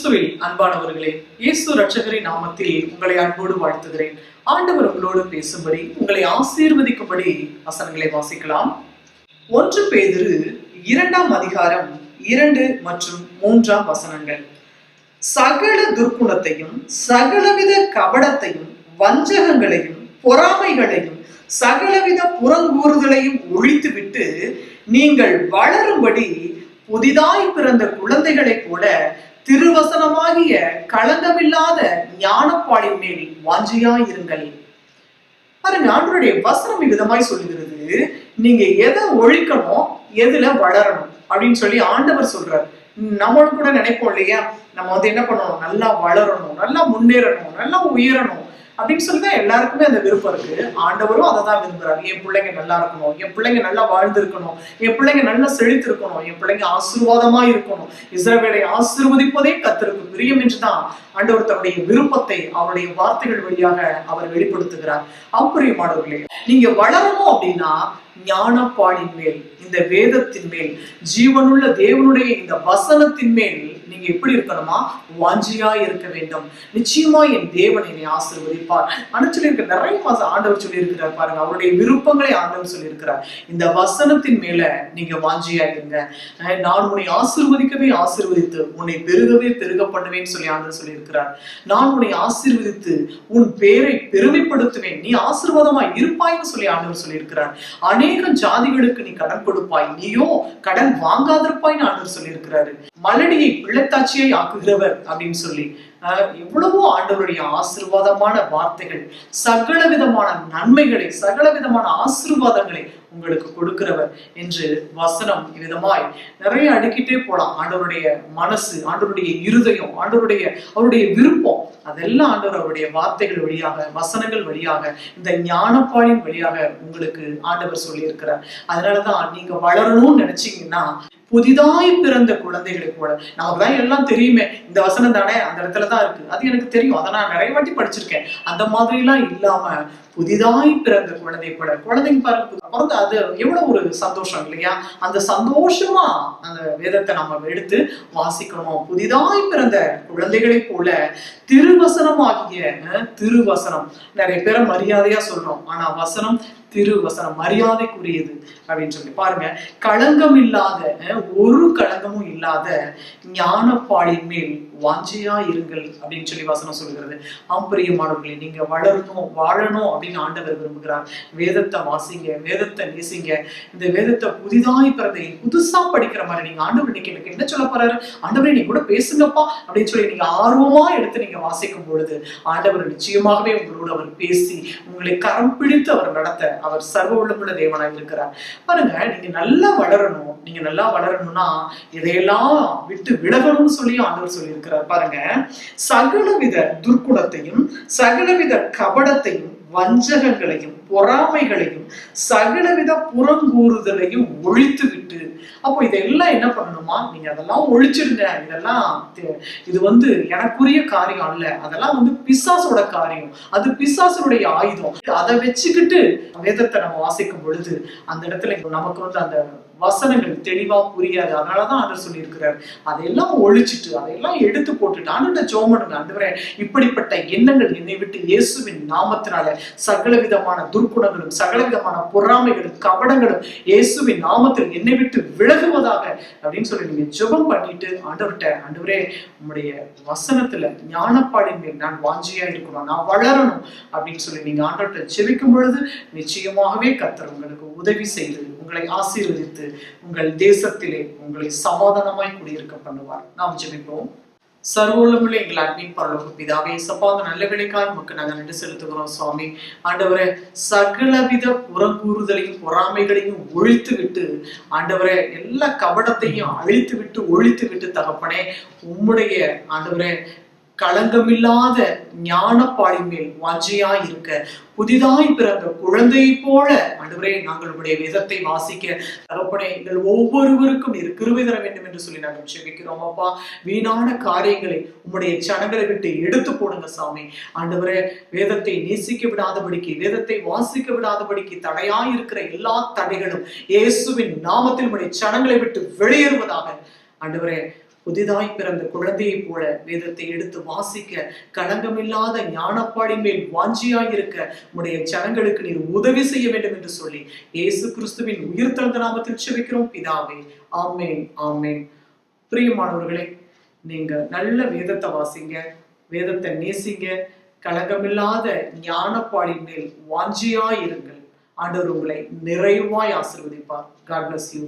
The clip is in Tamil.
கிறிஸ்துவில் அன்பானவர்களே, இயேசு இரட்சகரின் நாமத்தில் உங்களை அன்போடு வாழ்த்துகிறேன். ஆண்டவர் உங்களோடு பேசும்படி, உங்களை ஆசீர்வதிக்கும்படி வசனங்களை வாசிக்கலாம். 1 பேதுரு 2ஆம் அதிகாரம் 2 மற்றும் 3ஆம் வசனங்கள். சகல துர்க்குணத்தையும் சகலவித கபடத்தையும் வஞ்சகங்களையும் பொறாமைகளையும் சகலவித புறங்கூறுதலையும் ஒழித்துவிட்டு நீங்கள் வளரும்படி புதிதாய் பிறந்த குழந்தைகளைப் போல திருவசனமாகிய களங்கமில்லாத ஞானப்பாடின் மேல் வாஞ்சியாயிருங்கள். பாருங்க, ஆண்டவருடைய வசனம் விதமாய் சொல்லுகிறது, நீங்க எதை ஒழிக்கணும், எதுல வளரணும் அப்படின்னு சொல்லி ஆண்டவர் சொல்றாரு. நம்மளும் கூட நினைப்போம் இல்லையா, நம்ம என்ன பண்ணணும், நல்லா வளரணும், நல்லா முன்னேறணும், நல்லா உயரணும் அப்படின்னு சொல்லிதான் எல்லாருக்குமே அந்த விருப்பம் இருக்கு. ஆண்டவரும் அதை தான் விரும்புறாரு. என் பிள்ளைங்க நல்லா இருக்கணும், என் பிள்ளைங்க நல்லா வாழ்ந்து இருக்கணும், என் பிள்ளைங்க நல்லா செழித்து இருக்கணும், என் பிள்ளைங்க ஆசீர்வாதமா இருக்கணும், இஸ்ரவேலை ஆசீர்வதிப்பதே கர்த்தருக்கு பிரியம் என்றுதான் ஆண்டவர் தன்னுடைய விருப்பத்தை அவருடைய வார்த்தைகள் வழியாக அவர் வெளிப்படுத்துகிறார். அப்பிரியமானவர்களே, நீங்க வளரணும் அப்படின்னா ஞானப்பாடின் மேல், இந்த வேதத்தின் மேல், ஜீவனுள்ள தேவனுடைய இந்த வசனத்தின் மேல் நீங்க எப்படி இருக்கணுமா, வாஞ்சியா இருக்க வேண்டும். நிச்சயமா என் தேவன் என்னை ஆசீர்வதிப்பார். சொல்லியிருக்க நிறைய மாசம் ஆண்டவர் சொல்லி இருக்கிறார். பாருங்க, அவருடைய விருப்பங்களை ஆண்டவர் சொல்லி இருக்கிறார். இந்த வசனத்தின் மேல நீங்க வாஞ்சியா இருங்க. நான் உன்னை ஆசீர்வதிக்கவே ஆசீர்வதித்து உன்னை பெருகவே பெருக பண்ணுவேன்னு சொல்லி ஆண்டவர் சொல்லி இருக்கிறார். நான் உன்னை ஆசீர்வதித்து உன் பேரை பெருமைப்படுத்துவேன், நீ ஆசீர்வாதமா இருப்பாய்ன்னு சொல்லி ஆண்டவர் சொல்லி இருக்கிறார். அநேக ஜாதிகளுக்கு நீ கடன் கொடுப்பாய், நீயோ கடன் வாங்காதிருப்பாய்ன்னு ஆண்டவர் சொல்லி இருக்கிறாரு. மலடியை பிள்ளைத்தாட்சியை ஆக்குகிறவர் அப்படின்னு சொல்லி எவ்வளவோ ஆண்டவருடைய ஆசீர்வாதமான வார்த்தைகள், சகல விதமான நன்மைகளை, சகல விதமான ஆசீர்வாதங்களை உங்களுக்கு கொடுக்கிறவர் என்று வசனம் விதமாய் நிறைய அடுக்கிட்டே போலாம். ஆண்டவருடைய மனசு, ஆண்டவருடைய இருதயம், அவருடைய விருப்பம், அதெல்லாம் ஆண்டவர் அவருடைய வார்த்தைகள் வழியாக, வசனங்கள் வழியாக, இந்த ஞானப்பாடின் வழியாக உங்களுக்கு ஆண்டவர் சொல்லி இருக்கிறார். அதனாலதான் நீங்க வளரணும்னு நினைச்சீங்கன்னா புதிதாய் பிறந்த குழந்தைகளை போல, நமக்குதான் எல்லாம் தெரியுமே, இந்த வசனம் தானே அந்த இடத்துலதான் இருக்கு, அது எனக்கு தெரியும், அதை நான் நிறைய வாட்டி படிச்சிருக்கேன், அந்த மாதிரி எல்லாம் இல்லாம புதிதாய் பிறந்த குழந்தை போல, குழந்தைங்க பாருங்க, அது எவ்வளவு ஒரு சந்தோஷம் இல்லையா? அந்த சந்தோஷமா அந்த வேதத்தை நம்ம எடுத்து வாசிக்கணும். புதிதாய் பிறந்த குழந்தைகளை போல திருவசனமாகிய, திருவசனம் நிறைய பேரை மரியாதையா சொல்றோம், ஆனா வசனம் திருவசனம் மரியாதைக்குரியது அப்படின்னு சொல்லி பாருங்க. களங்கம் இல்லாத, ஒரு களங்கமும் இல்லாத ஞானப்பாடின் மேல் வாஞ்சியா இருங்கள் அப்படின்னு சொல்லி வசனம் சொல்கிறது. பிரியமானவர்களே, நீங்க வளரணும், வாழணும் அப்படின்னு ஆண்டவர் விரும்புகிறார். வேதத்தை வாசிங்க, வேதத்தை நேசிங்க. இந்த வேதத்தை புதிதாய் பிறந்த, புதுசா படிக்கிற மாதிரி நீங்க ஆண்டவர் இன்னைக்கு எனக்கு என்ன சொல்ல போறாரு, ஆண்டவரே நீ கூட பேசுங்கப்பா அப்படின்னு சொல்லி நீங்க ஆர்வமா எடுத்து நீங்க வாசிக்கும் பொழுது ஆண்டவர் நிச்சயமாகவே உங்களோட அவர் பேசி உங்களை கரம் பிடித்து அவர் நடத்த அவர் சர்வ உள்ளமுள்ள தேவனாய் இருக்கிறார். பாருங்க, நீங்க நல்லா வளரணும். நீங்க நல்லா வளரணும்னா இதையெல்லாம் விட்டு விலகணும்னு சொல்லி ஆண்டவர் சொல்லி இருக்கிறார். பாருங்க, சகலவித துர்க்குணத்தையும் சகலவித கபடத்தையும் வஞ்சகங்களையும் பொறாமைகளையும் சகலவித புறங்கூறுதலையும் ஒழித்து விட்டு, அப்போ இதெல்லாம் என்ன பண்ணணுமா, நீங்க அதெல்லாம் ஒழிச்சிருங்க. இதெல்லாம் இது எனக்குரிய காரியம் அல்ல, அதெல்லாம் பிசாசோட காரியம், அது பிசாசனுடைய ஆயுதம். அதை வச்சுக்கிட்டு வேதத்தை நம்ம வாசிக்கும் பொழுது அந்த இடத்துல நமக்கு அந்த வசனங்கள் தெளிவா புரியாது. அதனாலதான் ஆண்டவர் சொல்லி இருக்கிறார், அதையெல்லாம் ஒழிச்சிட்டு அதையெல்லாம் எடுத்து போட்டுட்டு ஆண்டவர்ட்ட ஜெபம் பண்ணுங்க. ஆண்டவரே, இப்படிப்பட்ட எண்ணங்கள் என்னை விட்டு இயேசுவின் நாமத்தினால சகல விதமான துர்க்குணங்களும் சகல விதமான பொறாமைகளும் கபடங்களும் இயேசுவின் நாமத்தில் என்னை விட்டு விலகுவதாக அப்படின்னு சொல்லி நீங்க ஜெபம் பண்ணிட்டு ஆண்டவர்கிட்ட, ஆண்டவரே உம்முடைய வசனத்துல ஞானப்பாடின் மேல் நான் வாஞ்சியா இருக்கணும், நான் வளரணும் அப்படின்னு சொல்லி நீங்க ஆண்டவர்கிட்ட ஜெபிக்கும் பொழுது நிச்சயமாகவே கர்த்தர் உங்களுக்கு உதவி செய்து உங்களை ஆசீர்வதித்து உங்கள் தேசத்திலே உங்களை சமாதானமாய் குடியிருக்க பண்ணுவார். நாம் ஜெபிப்போம். சர்வோள்ளமுள்ள எங்கள் அன்பின் பரலோக பிதாவே, சப்பா அந்த நல்ல வேலைக்காக நமக்கு நாங்கள் நன்றி செலுத்துகிறோம் சுவாமி. ஆண்டவரே, சகலவித புறங்கூறுதலையும் பொறாமைகளையும் ஒழித்து விட்டு, ஆண்டவரே எல்லா கபடத்தையும் அழித்து விட்டு ஒழித்து விட்டு தகப்பனே, உம்முடைய ஆண்டவரே களங்கமில்லாத ஞானப்பாடின் மேல் வாஞ்சியா இருக்க, புதிதாய் பிறந்த குழந்தையை போல ஆண்டவரே நாங்களுடைய வேதத்தை வாசிக்க தகப்பனே எங்கள் ஒவ்வொருவருக்கும் கிருபை தர வேண்டும் என்று சொல்லி நாங்கள் ஜெபிக்கிறோம். அப்பா, வீணான காரியங்களை உம்முடைய ஜனங்களை விட்டு எடுத்து போடுங்க சாமி. ஆண்டவரே, வேதத்தை நேசிக்க விடாதபடிக்கு, வேதத்தை வாசிக்க விடாதபடிக்கு தடையாய் இருக்கிற எல்லா தடைகளும் இயேசுவின் நாமத்தில் உம்முடைய ஜனங்களை விட்டு வெளியேறுவதாக. ஆண்டவரே, புதிதாய் பிறந்த குழந்தையை போல வேதத்தை எடுத்து வாசிக்க களங்கமில்லாத ஞானப்பாடின் மேல் வாஞ்சியாய் இருக்க உடைய ஜனங்களுக்கு நீர் உதவி செய்ய வேண்டும் என்று சொல்லி இயேசு கிறிஸ்துவின் உயிர்த்தெழுந்த நாமத்தில் செபிக்கிறோம் பிதாவே. ஆமேன், ஆமேன். பிரியமானவர்களே, நீங்க நல்ல வேதத்தை வாசிங்க, வேதத்தை நேசிங்க, களங்கமில்லாத ஞானப்பாடின் மேல் வாஞ்சியாய் இருங்கள். ஆண்டவர் உங்களை நிறைவாய் ஆசீர்வதிப்பார். God bless you.